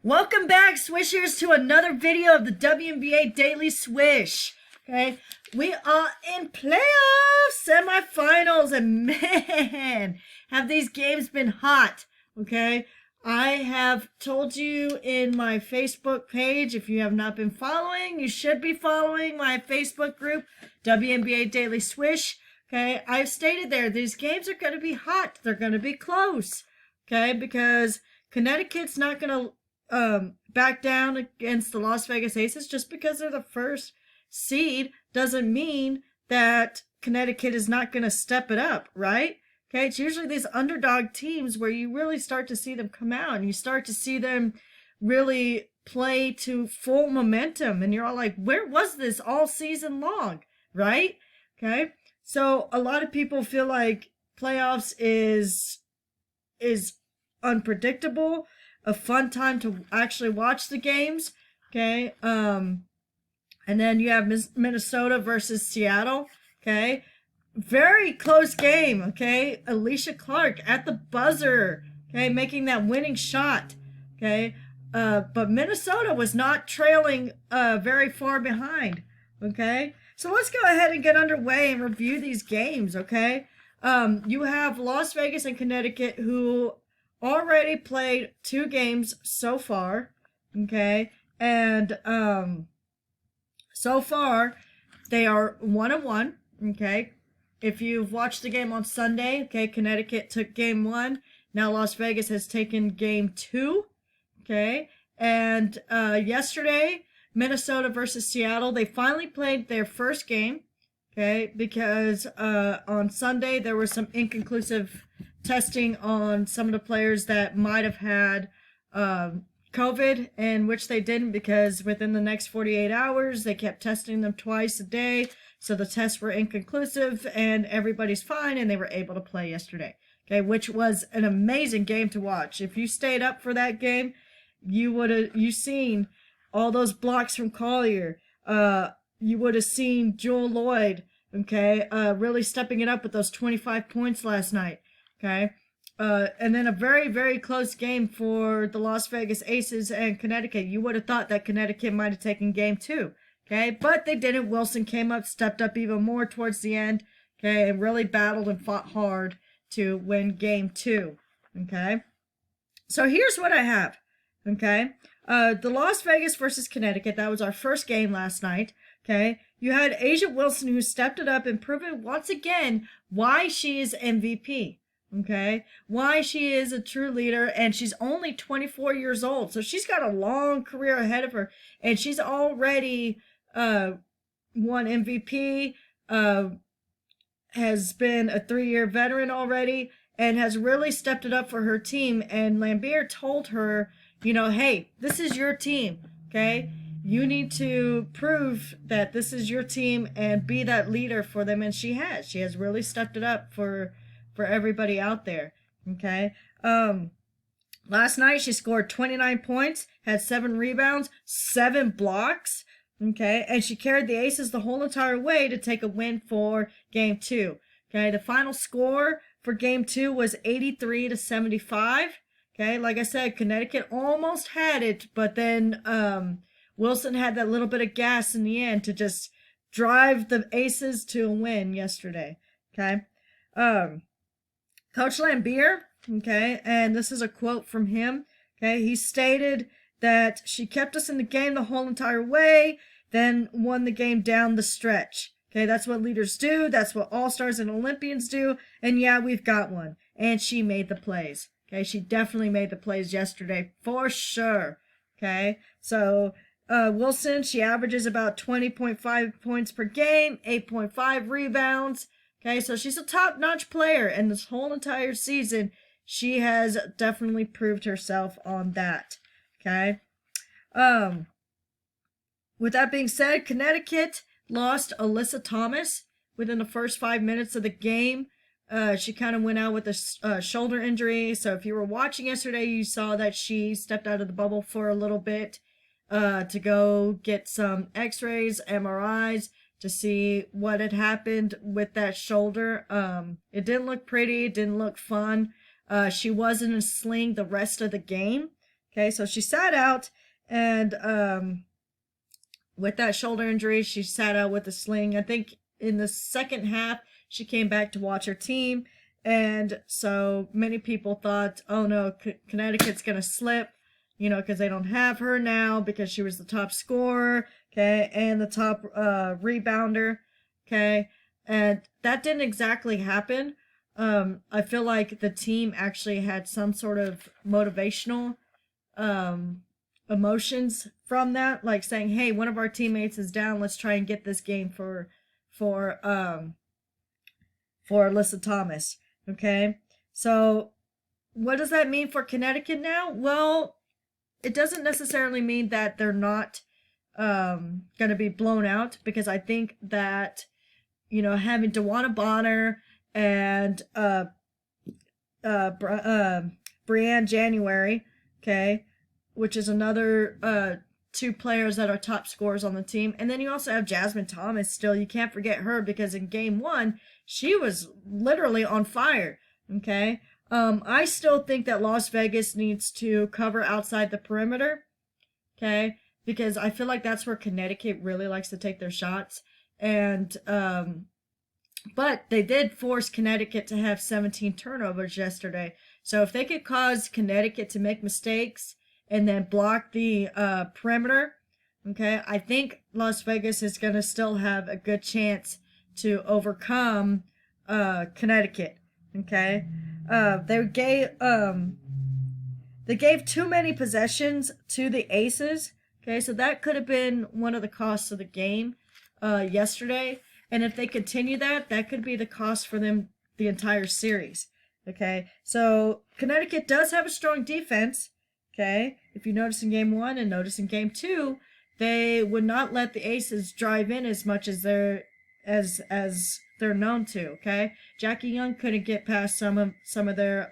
Welcome back, Swishers, to another video of the WNBA Daily Swish. Okay, we are in playoff semifinals, and man, have these games been hot. Okay, I have told you in my Facebook page, if you have not been following, you should be following my Facebook group, WNBA Daily Swish. Okay, I've stated there, these games are going to be hot. They're going to be close. Okay, because Connecticut's not going to back down against the Las Vegas Aces. Just because they're the first seed doesn't mean that Connecticut is not going to step it up, right? Okay, it's usually these underdog teams where you really start to see them come out and you start to see them really play to full momentum, and you're all like, where was this all season long, right? Okay, so a lot of people feel like playoffs is unpredictable, a fun time to actually watch the games. Okay, and then you have Minnesota versus Seattle. Okay, very close game. Okay, Alicia Clark at the buzzer, okay, making that winning shot. Okay, but Minnesota was not trailing very far behind. Okay, so let's go ahead and get underway and review these games. Okay, you have Las Vegas and Connecticut, who already played 2 games so far. Okay, and so far they are 1-1. Okay, if you've watched the game on Sunday, okay, Connecticut took game 1. Now Las Vegas has taken game 2. Okay, and yesterday, Minnesota versus Seattle, they finally played their first game. Okay, because on Sunday there was some inconclusive testing on some of the players that might have had COVID, and which they didn't, because within the next 48 hours they kept testing them twice a day, so the tests were inconclusive and everybody's fine, and they were able to play yesterday. Okay, which was an amazing game to watch. If you stayed up for that game, you seen all those blocks from Collier. You would have seen Jewel Lloyd, okay, really stepping it up with those 25 points last night. Okay, and then a very, very close game for the Las Vegas Aces and Connecticut. You would have thought that Connecticut might have taken game 2. Okay, but they didn't. Wilson came up, stepped up even more towards the end. Okay, and really battled and fought hard to win game 2. Okay, so here's what I have. Okay, the Las Vegas versus Connecticut, that was our first game last night. Okay, you had Asia Wilson, who stepped it up and proven once again why she is MVP. Okay, why she is a true leader, and she's only 24 years old, so she's got a long career ahead of her, and she's already won MVP, has been a 3-year veteran already, and has really stepped it up for her team. And Lambier told her, you know, hey, this is your team. Okay, you need to prove that this is your team and be that leader for them, and she has really stepped it up for everybody out there. Okay, last night she scored 29 points, had 7 rebounds, 7 blocks. Okay, and she carried the Aces the whole entire way to take a win for game 2. Okay, the final score for game 2 was 83-75. Okay, like I said, Connecticut almost had it, but then Wilson had that little bit of gas in the end to just drive the Aces to a win yesterday. Okay, Coach Lambier, okay, and this is a quote from him. Okay, he stated that she kept us in the game the whole entire way, then won the game down the stretch. Okay, that's what leaders do. That's what all-stars and Olympians do. And yeah, we've got one. And she made the plays. Okay, she definitely made the plays yesterday, for sure. Okay, so Wilson, she averages about 20.5 points per game, 8.5 rebounds. Okay, so she's a top-notch player, and this whole entire season, she has definitely proved herself on that. Okay, with that being said, Connecticut lost Alyssa Thomas within the first 5 minutes of the game. She kind of went out with a shoulder injury, so if you were watching yesterday, you saw that she stepped out of the bubble for a little bit to go get some x-rays, MRIs, to see what had happened with that shoulder. It didn't look pretty, it didn't look fun. She was in a sling the rest of the game. Okay, so she sat out, and with that shoulder injury, she sat out with a sling. I think in the second half, she came back to watch her team. And so many people thought, oh no, Connecticut's going to slip, because they don't have her now because she was the top scorer, okay, and the top rebounder, okay. And that didn't exactly happen. I feel like the team actually had some sort of motivational emotions from that, like saying, hey, one of our teammates is down, let's try and get this game for Alyssa Thomas. Okay, so what does that mean for Connecticut now? Well, it doesn't necessarily mean that they're not going to be blown out, because I think that having DeWanna Bonner and Brianne January, okay, which is another two players that are top scorers on the team. And then you also have Jasmine Thomas still. You can't forget her, because in game one, she was literally on fire, okay? I still think that Las Vegas needs to cover outside the perimeter, okay? Because I feel like that's where Connecticut really likes to take their shots. And, but they did force Connecticut to have 17 turnovers yesterday. So if they could cause Connecticut to make mistakes and then block the perimeter, okay, I think Las Vegas is going to still have a good chance to overcome Connecticut, okay. They gave too many possessions to the Aces, okay, so that could have been one of the costs of the game yesterday. And if they continue that, that could be the cost for them the entire series, okay. So Connecticut does have a strong defense, okay. If you notice in game one and notice in game two, they would not let the Aces drive in as much as they're known to, okay. Jackie Young couldn't get past some of their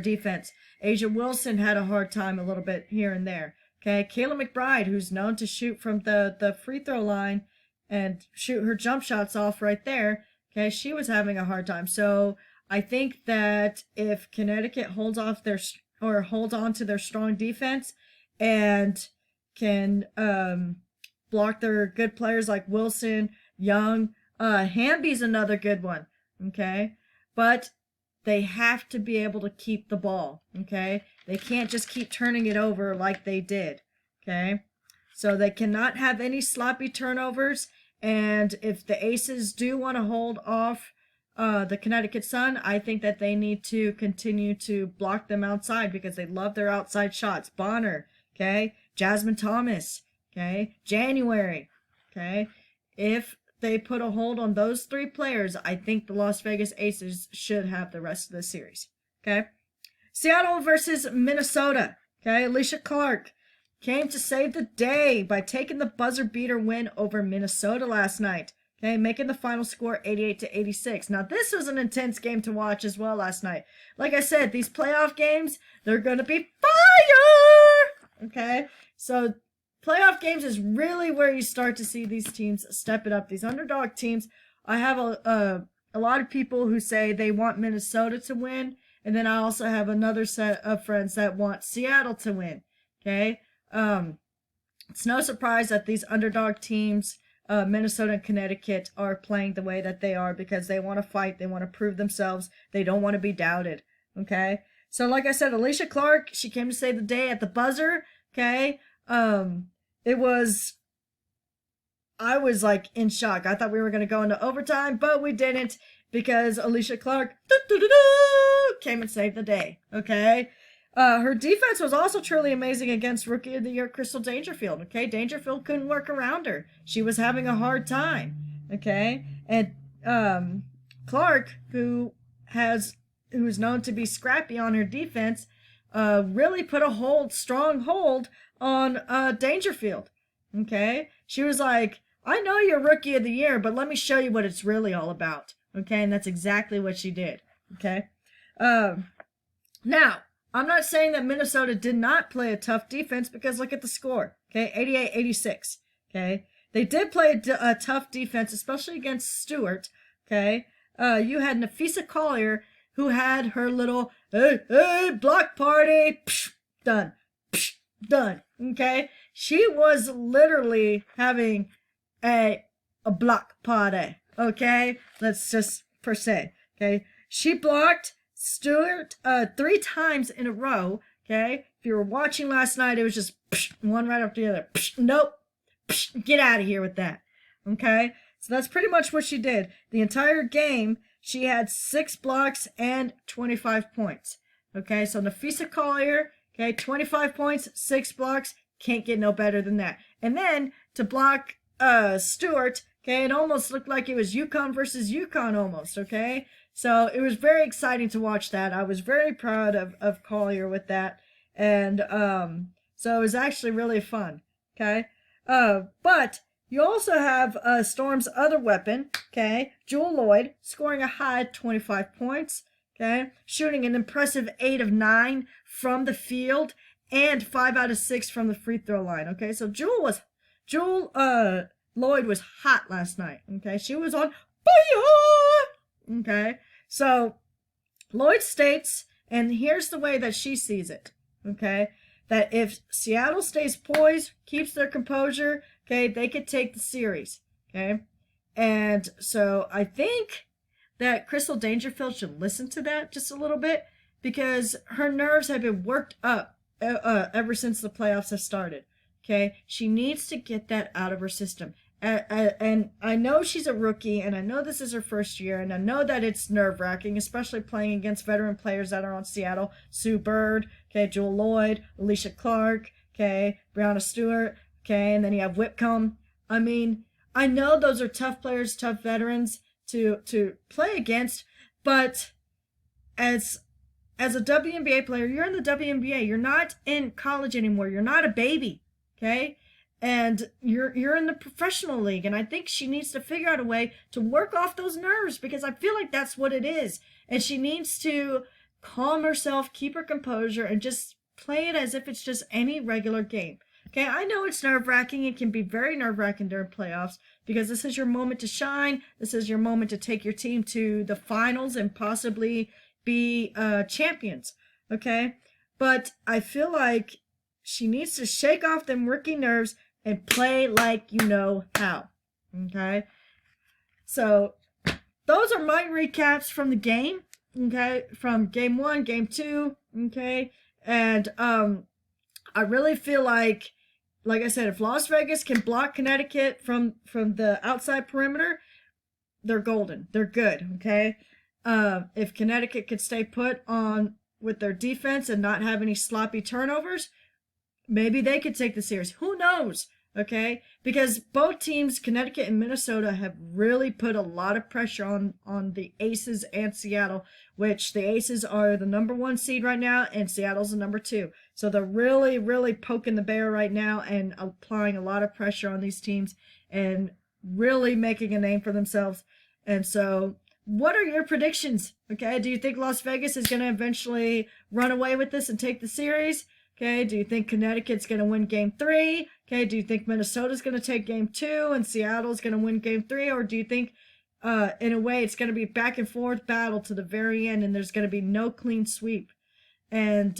defense. Asia Wilson had a hard time a little bit here and there, okay. Kayla McBride, who's known to shoot from the free throw line and shoot her jump shots off right there, okay, she was having a hard time. So I think that if Connecticut holds on to their strong defense and can block their good players like Wilson, Young, Hamby's another good one, okay? But they have to be able to keep the ball, okay? They can't just keep turning it over like they did, okay? So they cannot have any sloppy turnovers, and if the Aces do want to hold off the Connecticut Sun, I think that they need to continue to block them outside, because they love their outside shots. Bonner, okay? Jasmine Thomas, okay? January, okay? If they put a hold on those three players, I think the Las Vegas Aces should have the rest of the series, okay? Seattle versus Minnesota, okay? Alicia Clark came to save the day by taking the buzzer beater win over Minnesota last night, okay? Making the final score 88-86. Now, this was an intense game to watch as well last night. Like I said, these playoff games, they're going to be fire, okay? So playoff games is really where you start to see these teams step it up. These underdog teams, I have a lot of people who say they want Minnesota to win, and then I also have another set of friends that want Seattle to win, okay? It's no surprise that these underdog teams, Minnesota and Connecticut, are playing the way that they are, because they want to fight, they want to prove themselves, they don't want to be doubted, okay? So like I said, Alicia Clark, she came to save the day at the buzzer, okay? I was like in shock. I thought we were going to go into overtime, but we didn't, because Alicia Clark came and saved the day, okay? Her defense was also truly amazing against Rookie of the Year Crystal Dangerfield, okay? Dangerfield couldn't work around her. She was having a hard time, okay? And Clark, who's known to be scrappy on her defense, really put a strong hold on Dangerfield, okay? She was like, I know you're Rookie of the Year, but let me show you what it's really all about, okay? And that's exactly what she did, okay? Now, I'm not saying that Minnesota did not play a tough defense, because look at the score, okay? 88-86, okay? They did play a tough defense, especially against Stewart, okay? You had Nafisa Collier, who had her little hey, block party, psh, done, psh, done. Okay, she was literally having a block party. Okay, let's just per se. Okay, she blocked Stewart 3 times in a row. Okay, if you were watching last night, it was just psh, one right after the other. Psh, nope, psh, get out of here with that. Okay, so that's pretty much what she did. The entire game, she had 6 blocks and 25 points. Okay, so Nafisa Collier, okay, 25 points, 6 blocks, can't get no better than that. And then to block Stewart, okay, it almost looked like it was UConn versus UConn almost, okay? So it was very exciting to watch that. I was very proud of Collier with that. And so it was actually really fun, okay? But you also have Storm's other weapon, okay? Jewel Lloyd, scoring a high 25 points, okay? Shooting an impressive 8 of 9 from the field and 5 out of 6 from the free throw line, okay? So Jewel Lloyd was hot last night, okay? She was on fire, okay? So Lloyd states, and here's the way that she sees it, okay? That if Seattle stays poised, keeps their composure, okay, they could take the series, okay? And so I think that Crystal Dangerfield should listen to that just a little bit, because her nerves have been worked up ever since the playoffs have started, okay? She needs to get that out of her system. And I know she's a rookie, and I know this is her first year, and I know that it's nerve-wracking, especially playing against veteran players that are on Seattle. Sue Bird, okay, Jewel Lloyd, Alicia Clark, okay, Brianna Stewart, okay, and then you have Whitcomb. I mean, I know those are tough players, tough veterans to play against, but as a WNBA player, you're in the WNBA. You're not in college anymore. You're not a baby, okay? And you're in the professional league, and I think she needs to figure out a way to work off those nerves, because I feel like that's what it is. And she needs to calm herself, keep her composure, and just play it as if it's just any regular game. Okay, I know it's nerve-wracking. It can be very nerve-wracking during playoffs, because this is your moment to shine. This is your moment to take your team to the finals and possibly be champions, okay? But I feel like she needs to shake off them rookie nerves and play like you know how, okay? So those are my recaps from the game, okay? From game 1, game 2, okay? And I really feel like I said, if Las Vegas can block Connecticut from the outside perimeter, they're golden. They're good, okay? If Connecticut could stay put on with their defense and not have any sloppy turnovers, maybe they could take the series. Who knows? Okay? Because both teams, Connecticut and Minnesota, have really put a lot of pressure on the Aces and Seattle, which the Aces are the number 1 seed right now, and Seattle's the number 2. So they're really, really poking the bear right now and applying a lot of pressure on these teams and really making a name for themselves. And so what are your predictions? Okay, do you think Las Vegas is going to eventually run away with this and take the series? Okay, do you think Connecticut's going to win game 3? Okay, do you think Minnesota's going to take game 2 and Seattle's going to win game 3? Or do you think, in a way, it's going to be back and forth battle to the very end and there's going to be no clean sweep? And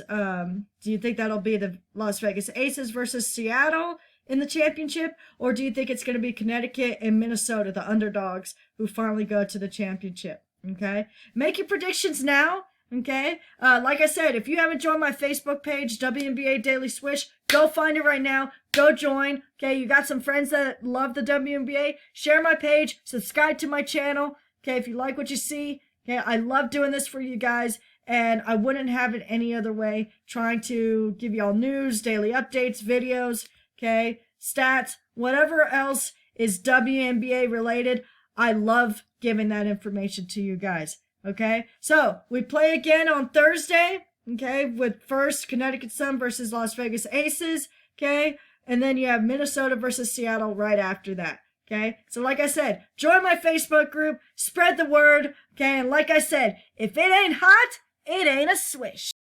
do you think that'll be the Las Vegas Aces versus Seattle in the championship? Or do you think it's going to be Connecticut and Minnesota, the underdogs, who finally go to the championship? Okay, make your predictions now. Okay, like I said, if you haven't joined my Facebook page, WNBA Daily Swish, go find it right now. Go join. Okay, you got some friends that love the WNBA. Share my page. Subscribe to my channel. Okay, if you like what you see. Okay, I love doing this for you guys, and I wouldn't have it any other way. Trying to give y'all news, daily updates, videos, okay, stats, whatever else is WNBA related. I love giving that information to you guys. Okay, so we play again on Thursday, okay, with first Connecticut Sun versus Las Vegas Aces, okay, and then you have Minnesota versus Seattle right after that, okay? So like I said, join my Facebook group, spread the word, okay, and like I said, if it ain't hot, it ain't a swish.